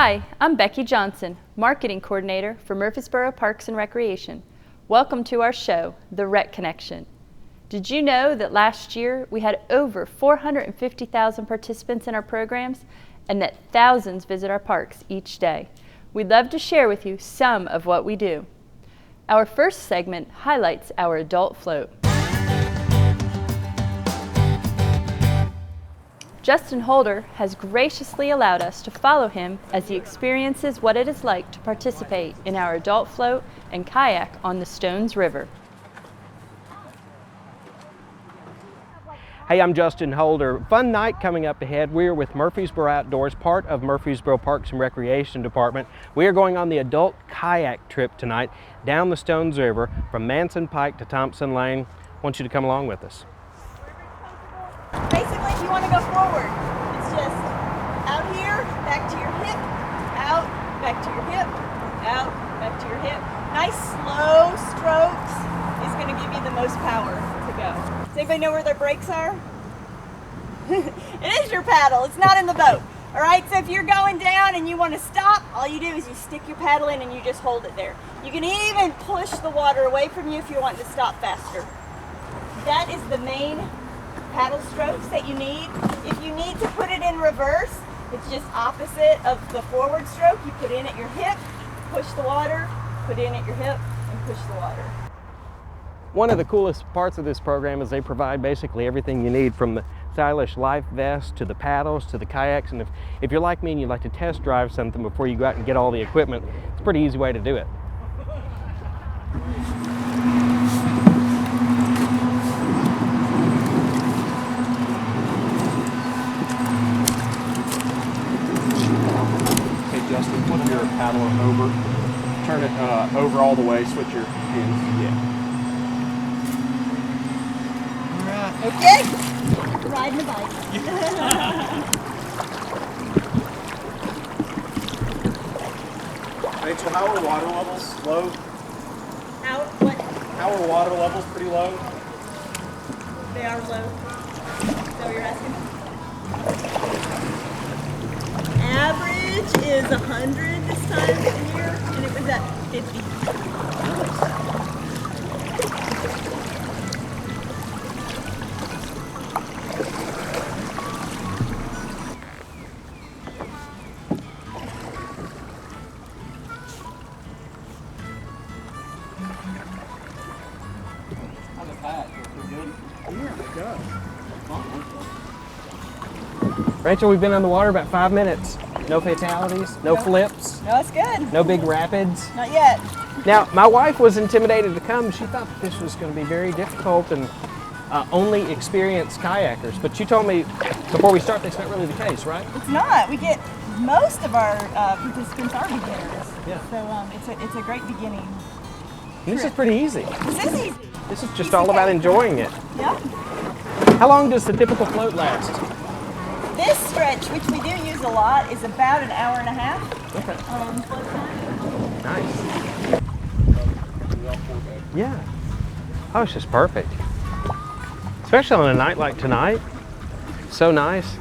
Hi, I'm Becky Johnson, Marketing Coordinator for Murfreesboro Parks and Recreation. Welcome to our show, the RecConnection. Did you know that last year we had over 450,000 participants in our programs and that thousands visit our parks each day? We'd love to share with you some of what we do. Our first segment highlights our Adult Float. Justin Holder has graciously allowed us to follow him as he experiences what it is like to participate in our Adult Float and kayak on the Stones River. Hey, I'm Justin Holder. Fun night coming up ahead. We're with Murfreesboro Outdoors, part of Murfreesboro Parks and Recreation Department. We are going on the adult kayak trip tonight down the Stones River from Manson Pike to Thompson Lane. I want you to come along with us. Basically, if you want to go forward, it's just out here, back to your hip, out, back to your hip, out, back to your hip. Nice slow strokes is going to give you the most power to go. Does anybody know where their brakes are? It is your paddle. It's not in the boat. All right, so if you're going down and you want to stop, all you do is you stick your paddle in and you just hold it there. You can even push the water away from you if you're wanting to stop faster. That is the main paddle strokes that you need. If you need to put it in reverse, it's just opposite of the forward stroke. You put in at your hip, push the water, put in at your hip, and push the water. One of the coolest parts of this program is they provide basically everything you need, from the stylish life vest to the paddles to the kayaks. And if you're like me and you'd like to test drive something before you go out and get all the equipment, it's a pretty easy way to do it. Justin, flip your paddle over, turn it over all the way, switch your hands. Yeah. All right. Okay. Riding a bike. Rachel, how are water levels? Low? How are water levels? Pretty low? They are low. Is that what you're asking? Average is 100 this time of the year, and it was at 50. How's the kayak? Feel good? Yeah, it does. Rachel, we've been on the water about 5 minutes. No fatalities, no flips, No, it's good. no big rapids. Not yet. Now, my wife was intimidated to come. She thought that this was going to be very difficult and only experienced kayakers. But you told me before we start that's not really the case, right? It's not. We get most of our participants are beginners. Yeah. So it's a great beginning. And this is pretty easy. This is easy. This is just all about enjoying it. Yeah. How long does the typical float last? This stretch, which we do use a lot, is about an hour and a half. Okay. Float time. Nice. Yeah. Oh, it's just perfect. Especially on a night like tonight. So nice.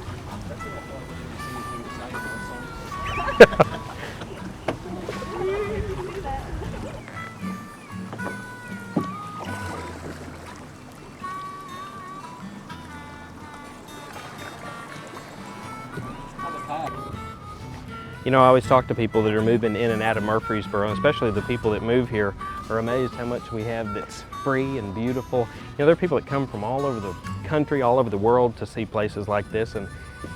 You know, I always talk to people that are moving in and out of Murfreesboro, especially the people that move here are amazed how much we have that's free and beautiful. You know, there are people that come from all over the country, all over the world to see places like this. And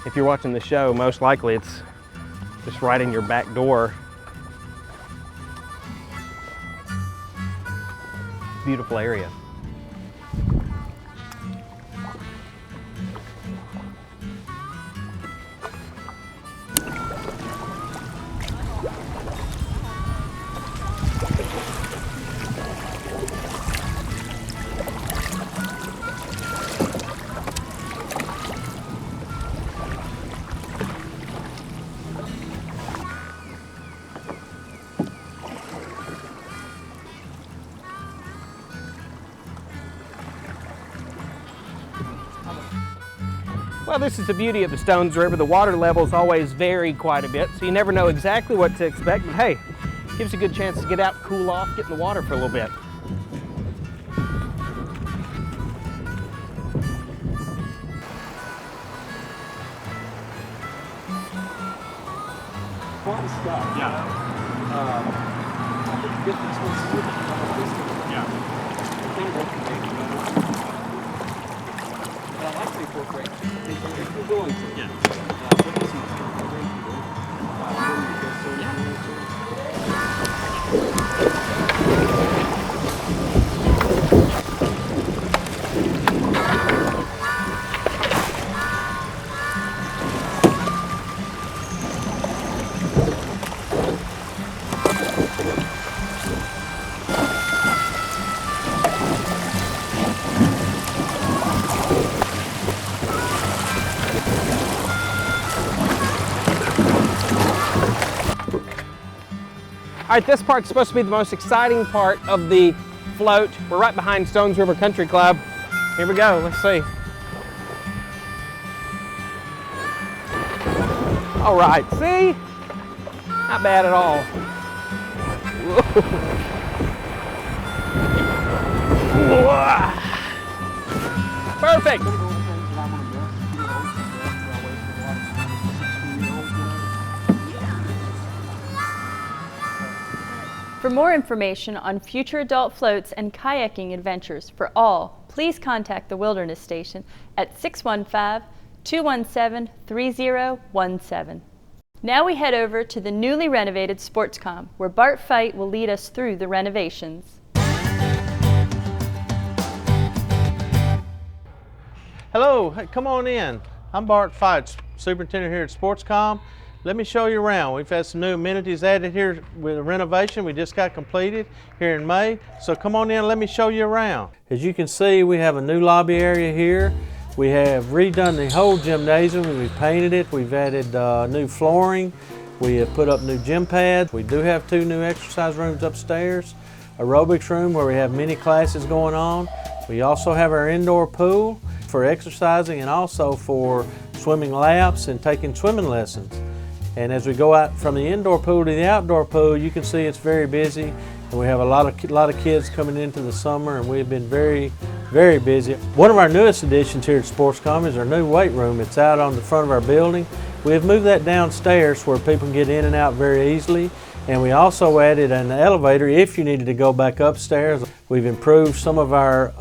if you're watching the show, most likely it's just right in your back door. Beautiful area. Well, this is the beauty of the Stones River. The water levels always vary quite a bit, so you never know exactly what to expect, but hey, gives you a good chance to get out, cool off, get in the water for a little bit. Fun stuff. Yeah. I think get this one started. Yeah. But I like to incorporate if you're going to. Yeah. All right, this part's supposed to be the most exciting part of the float. We're right behind Stones River Country Club. Here we go, let's see. All right, see? Not bad at all. Perfect. For more information on future adult floats and kayaking adventures for all, please contact the Wilderness Station at 615-217-3017. Now we head over to the newly renovated Sportscom, where Bart Feit will lead us through the renovations. Hello, hey, come on in. I'm Bart Feit, superintendent here at Sportscom. Let me show you around. We've had some new amenities added here with a renovation we just got completed here in May. So come on in and let me show you around. As you can see, we have a new lobby area here. We have redone the whole gymnasium. We've painted it. We've added new flooring. We have put up new gym pads. We do have 2 new exercise rooms upstairs, aerobics room where we have many classes going on. We also have our indoor pool for exercising and also for swimming laps and taking swimming lessons. And as we go out from the indoor pool to the outdoor pool, you can see it's very busy. And we have a lot of kids coming into the summer, and we've been very, very busy. One of our newest additions here at Sportscom is our new weight room. It's out on the front of our building. We have moved that downstairs where people can get in and out very easily. And we also added an elevator if you needed to go back upstairs. We've improved some of our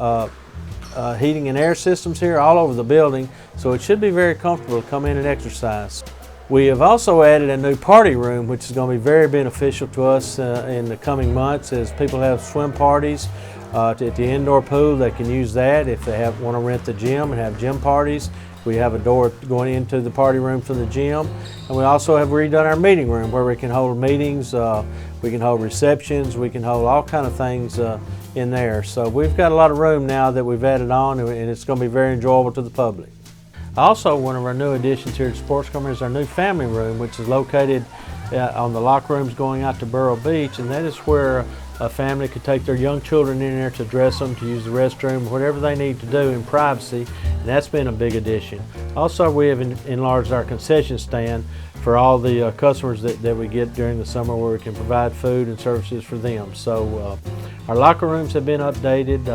heating and air systems here all over the building, so it should be very comfortable to come in and exercise. We have also added a new party room, which is going to be very beneficial to us in the coming months as people have swim parties at the indoor pool. They can use that if they want to rent the gym and have gym parties. We have a door going into the party room from the gym. And we also have redone our meeting room where we can hold meetings, we can hold receptions, we can hold all kind of things in there. So we've got a lot of room now that we've added on, and it's going to be very enjoyable to the public. Also, one of our new additions here at Sportscom is our new family room, which is located on the locker rooms going out to Burrow Beach, and that is where a family could take their young children in there to dress them, to use the restroom, whatever they need to do in privacy, and that's been a big addition. Also, we have enlarged our concession stand for all the customers that we get during the summer, where we can provide food and services for them. So our locker rooms have been updated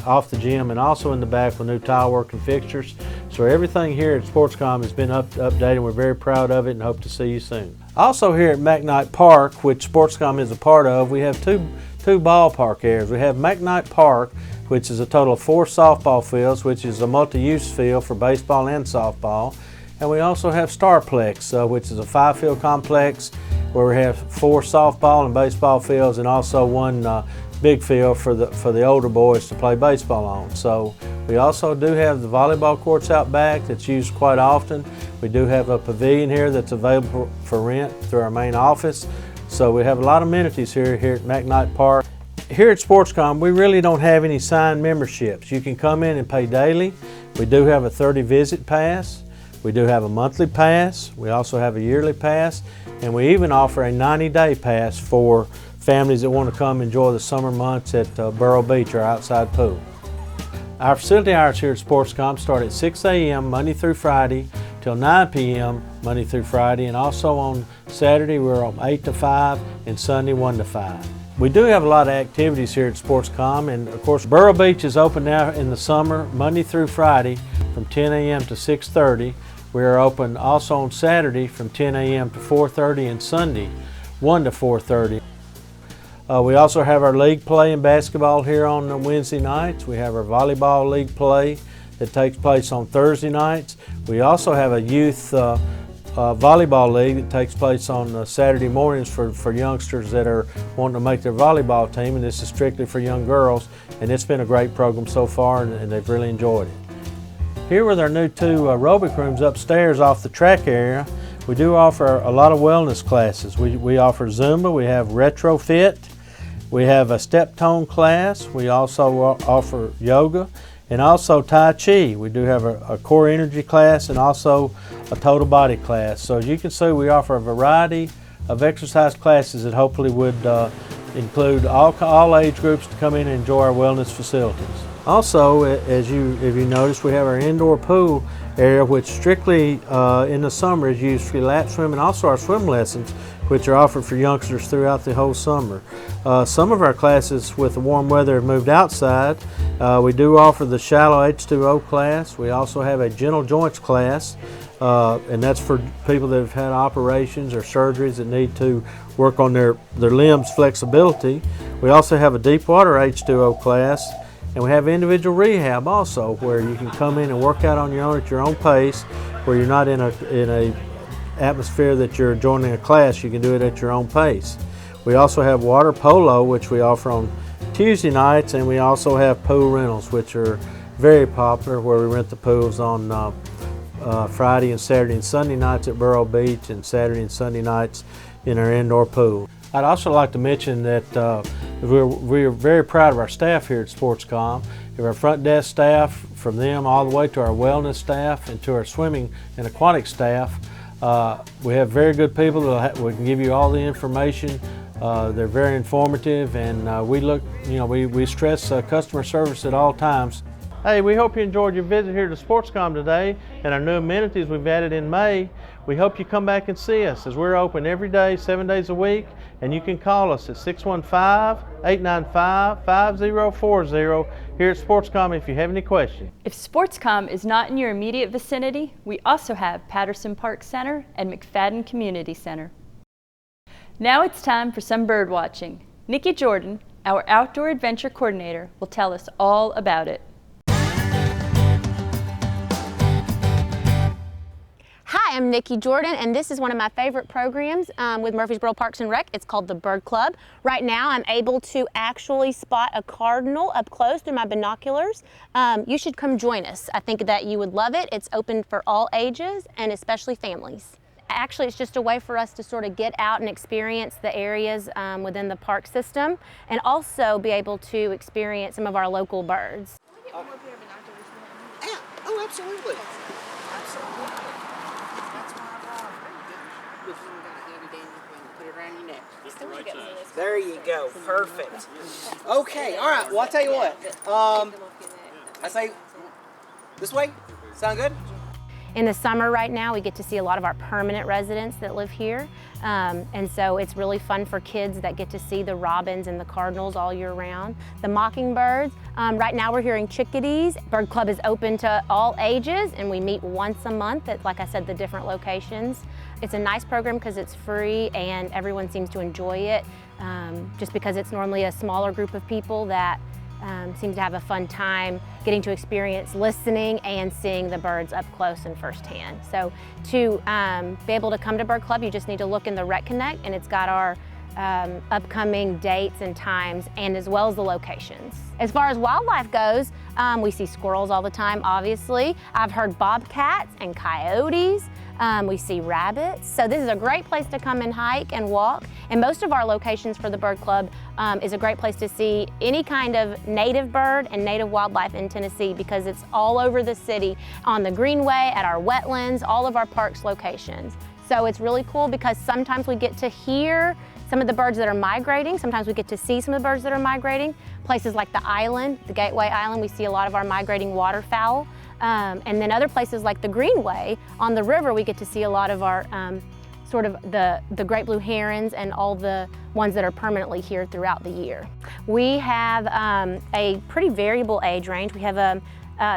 off the gym and also in the back with new tile work and fixtures. So everything here at Sportscom has been updated. We're very proud of it and hope to see you soon. Also here at McKnight Park, which Sportscom is a part of, we have two ballpark areas. We have McKnight Park, which is a total of 4 softball fields, which is a multi-use field for baseball and softball. And we also have Starplex, which is a 5-field complex where we have 4 softball and baseball fields, and also 1 big field for the older boys to play baseball on. So we also do have the volleyball courts out back that's used quite often. We do have a pavilion here that's available for rent through our main office. So we have a lot of amenities here at McKnight Park. Here at Sportscom, we really don't have any signed memberships. You can come in and pay daily. We do have a 30 visit pass. We do have a monthly pass. We also have a yearly pass. And we even offer a 90-day pass for families that want to come enjoy the summer months at Burrow Beach, our outside pool. Our facility hours here at Sportscom start at 6 a.m. Monday through Friday till 9 p.m. Monday through Friday, and also on Saturday we're on 8 to 5 and Sunday 1 to 5. We do have a lot of activities here at Sportscom, and of course Vero Beach is open now in the summer Monday through Friday from 10 a.m. to 6:30. We are open also on Saturday from 10 a.m. to 4:30 and Sunday 1 to 4:30. We also have our league play in basketball here on Wednesday nights. We have our volleyball league play that takes place on Thursday nights. We also have a youth volleyball league that takes place on Saturday mornings for youngsters that are wanting to make their volleyball team, and this is strictly for young girls, and it's been a great program so far, and they've really enjoyed it. Here with our new 2 aerobic rooms upstairs off the track area, we do offer a lot of wellness classes. We offer Zumba, we have retrofit, we have a step tone class, we also offer yoga, and also Tai Chi. We do have a core energy class and also a total body class. So as you can see, we offer a variety of exercise classes that hopefully would include all age groups to come in and enjoy our wellness facilities. Also, if you notice, we have our indoor pool area, which strictly in the summer is used for lap swim, and also our swim lessons, which are offered for youngsters throughout the whole summer. Some of our classes with the warm weather have moved outside. We do offer the shallow H2O class. We also have a gentle joints class, and that's for people that have had operations or surgeries that need to work on their limbs flexibility. We also have a deep water H2O class, and we have individual rehab also, where you can come in and work out on your own at your own pace, where you're not in a atmosphere that you're joining a class. You can do it at your own pace. We also have water polo, which we offer on Tuesday nights, and we also have pool rentals, which are very popular, where we rent the pools on Friday and Saturday and Sunday nights at Vero Beach, and Saturday and Sunday nights in our indoor pool. I'd also like to mention that we're very proud of our staff here at Sportscom. We have our front desk staff, from them all the way to our wellness staff and to our swimming and aquatic staff. We have very good people that we can give you all the information. They're very informative, and we stress customer service at all times. Hey, we hope you enjoyed your visit here to Sportscom today and our new amenities we've added in May. We hope you come back and see us, as we're open every day, 7 days a week, and you can call us at 615-895-5040 here at Sportscom if you have any questions. If Sportscom is not in your immediate vicinity, we also have Patterson Park Center and McFadden Community Center. Now it's time for some bird watching. Nikki Jordan, our outdoor adventure coordinator, will tell us all about it. Hi, I'm Nikki Jordan, and this is one of my favorite programs with Murfreesboro Parks and Rec. It's called the Bird Club. Right now, I'm able to actually spot a cardinal up close through my binoculars. You should come join us. I think that you would love it. It's open for all ages and especially families. Actually, it's just a way for us to sort of get out and experience the areas within the park system, and also be able to experience some of our local birds. Yeah, oh, absolutely. There you go. Perfect. Okay. All right. Well, I'll tell you what. I say this way. Sound good? In the summer right now, we get to see a lot of our permanent residents that live here. And so it's really fun for kids that get to see the robins and the cardinals all year round. The mockingbirds, right now we're hearing chickadees. Bird Club is open to all ages, and we meet once a month at, like I said, the different locations. It's a nice program because it's free and everyone seems to enjoy it, just because it's normally a smaller group of people that seem to have a fun time getting to experience listening and seeing the birds up close and firsthand. So to be able to come to Bird Club, you just need to look in the RecConnect, and it's got our upcoming dates and times, and as well as the locations. As far as wildlife goes, we see squirrels all the time, obviously. I've heard bobcats and coyotes. We see rabbits. So this is a great place to come and hike and walk. And most of our locations for the Bird Club is a great place to see any kind of native bird and native wildlife in Tennessee, because it's all over the city, on the greenway, at our wetlands, all of our parks locations. So it's really cool because sometimes we get to hear some of the birds that are migrating. Sometimes we get to see some of the birds that are migrating. Places like the island, the Gateway Island, we see a lot of our migrating waterfowl. And then other places like the Greenway on the river, we get to see a lot of our sort of the great blue herons and all the ones that are permanently here throughout the year. We have a pretty variable age range. We have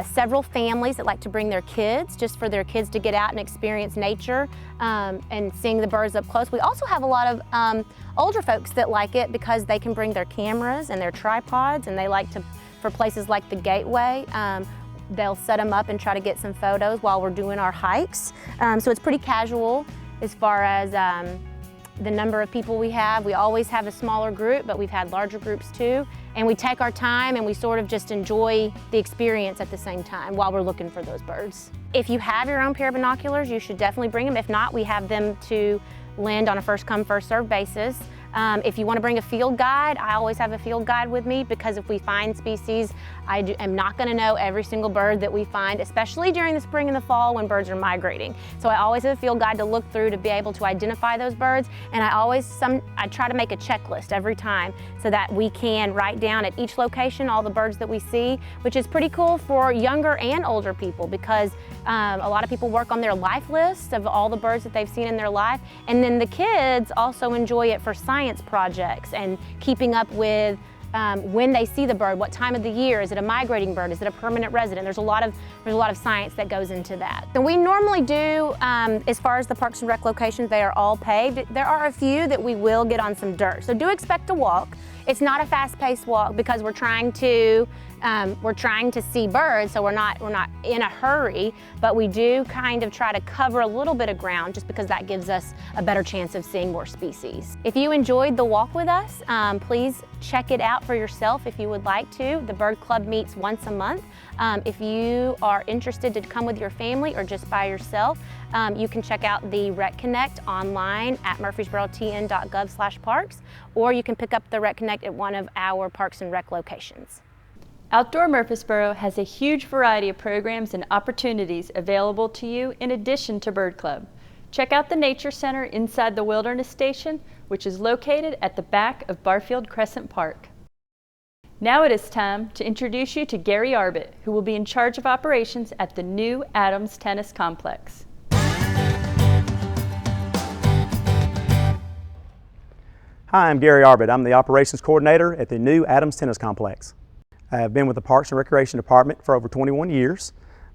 several families that like to bring their kids, just for their kids to get out and experience nature and seeing the birds up close. We also have a lot of older folks that like it because they can bring their cameras and their tripods, and they like to, for places like the Gateway, they'll set them up and try to get some photos while we're doing our hikes. So it's pretty casual as far as the number of people we have. We always have a smaller group, but we've had larger groups too. And we take our time and we sort of just enjoy the experience at the same time while we're looking for those birds. If you have your own pair of binoculars, you should definitely bring them. If not, we have them to lend on a first come, first served basis. If you want to bring a field guide, I always have a field guide with me, because if we find species, I am not going to know every single bird that we find, especially during the spring and the fall when birds are migrating. So I always have a field guide to look through to be able to identify those birds, and I try to make a checklist every time so that we can write down at each location all the birds that we see, which is pretty cool for younger and older people, because a lot of people work on their life lists of all the birds that they've seen in their life, and then the kids also enjoy it for science projects and keeping up with when they see the bird, what time of the year, is it a migrating bird, is it a permanent resident? There's a lot of science that goes into that. And we normally do, as far as the Parks and Rec locations, they are all paved. There are a few that we will get on some dirt, so do expect a walk. It's not a fast-paced walk because we're trying to see birds, so we're not in a hurry, but we do kind of try to cover a little bit of ground just because that gives us a better chance of seeing more species. If you enjoyed the walk with us, please check it out for yourself if you would like to. The Bird Club meets once a month. If you are interested to come with your family or just by yourself, you can check out the RecConnect online at murfreesborotn.gov/parks, or you can pick up the RecConnect at one of our Parks and Rec locations. Outdoor Murfreesboro has a huge variety of programs and opportunities available to you in addition to Bird Club. Check out the Nature Center inside the Wilderness Station, which is located at the back of Barfield Crescent Park. Now it is time to introduce you to Gary Arbit, who will be in charge of operations at the new Adams Tennis Complex. Hi, I'm Gary Arbit. I'm the operations coordinator at the new Adams Tennis Complex. I have been with the Parks and Recreation Department for over 21 years.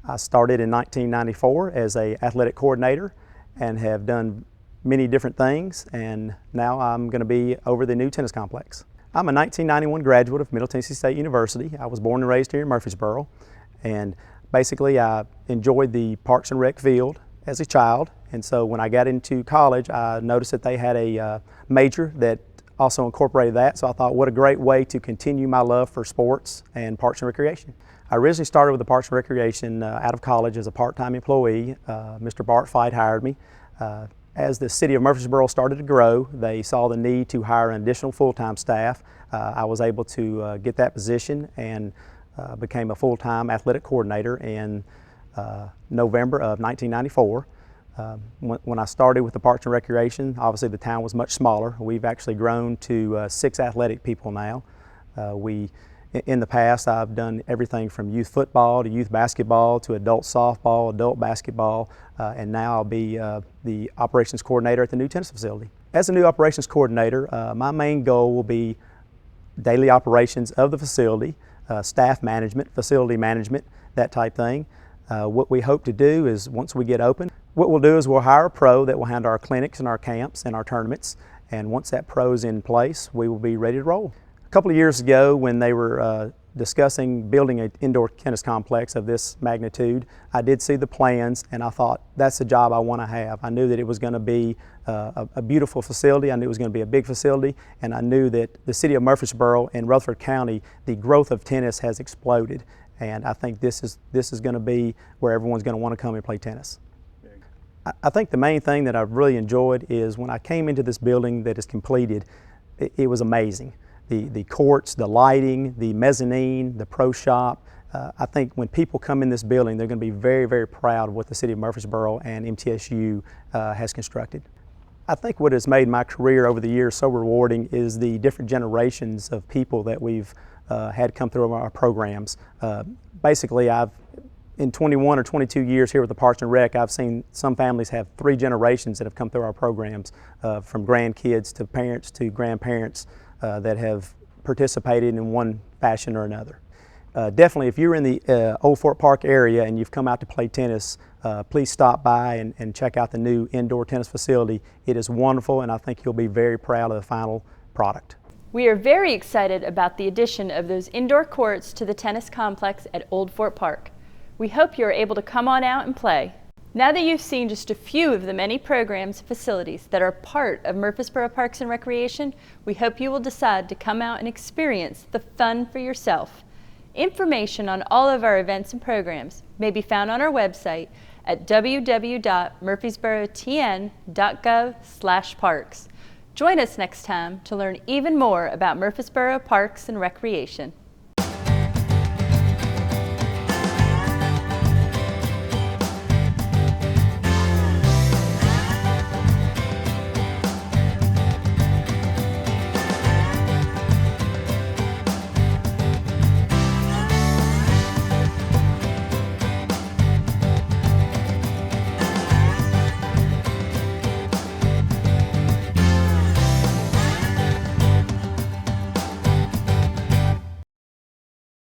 I started in 1994 as an athletic coordinator and have done many different things, and now I'm going to be over the new tennis complex. I'm a 1991 graduate of Middle Tennessee State University. I was born and raised here in Murfreesboro, and basically I enjoyed the Parks and Rec field as a child, and so when I got into college I noticed that they had a major that also incorporated that, so I thought what a great way to continue my love for sports and Parks and Recreation. I originally started with the Parks and Recreation out of college as a part-time employee. Mr. Bart Fight hired me. As the city of Murfreesboro started to grow, they saw the need to hire an additional full-time staff. I was able to get that position and became a full-time athletic coordinator in November of 1994. When I started with the Parks and Recreation, obviously the town was much smaller. We've actually grown to 6 athletic people now. In the past, I've done everything from youth football to youth basketball to adult softball, adult basketball, and now I'll be the operations coordinator at the new tennis facility. As a new operations coordinator, my main goal will be daily operations of the facility, staff management, facility management, that type thing. What we hope to do is once we get open, what we'll do is we'll hire a pro that will handle our clinics and our camps and our tournaments, and once that pro's in place, we will be ready to roll. A couple of years ago when they were discussing building an indoor tennis complex of this magnitude, I did see the plans and I thought that's the job I want to have. I knew that it was going to be a beautiful facility, I knew it was going to be a big facility, and I knew that the city of Murfreesboro and Rutherford County, the growth of tennis has exploded, and I think this is going to be where everyone's going to want to come and play tennis. I think the main thing that I've really enjoyed is when I came into this building that is completed, it was amazing. The courts, the lighting, the mezzanine, the pro shop. I think when people come in this building, they're going to be very, very proud of what the city of Murfreesboro and MTSU has constructed. I think what has made my career over the years so rewarding is the different generations of people that we've had come through our programs. Basically, in 21 or 22 years here with the Parks and Rec, I've seen some families have 3 generations that have come through our programs, from grandkids to parents to grandparents that have participated in one fashion or another. Definitely, if you're in the Old Fort Park area and you've come out to play tennis, please stop by and check out the new indoor tennis facility. It is wonderful, and I think you'll be very proud of the final product. We are very excited about the addition of those indoor courts to the tennis complex at Old Fort Park. We hope you are able to come on out and play. Now that you've seen just a few of the many programs and facilities that are part of Murfreesboro Parks and Recreation, we hope you will decide to come out and experience the fun for yourself. Information on all of our events and programs may be found on our website at www.murfreesborotn.gov/parks. Join us next time to learn even more about Murfreesboro Parks and Recreation.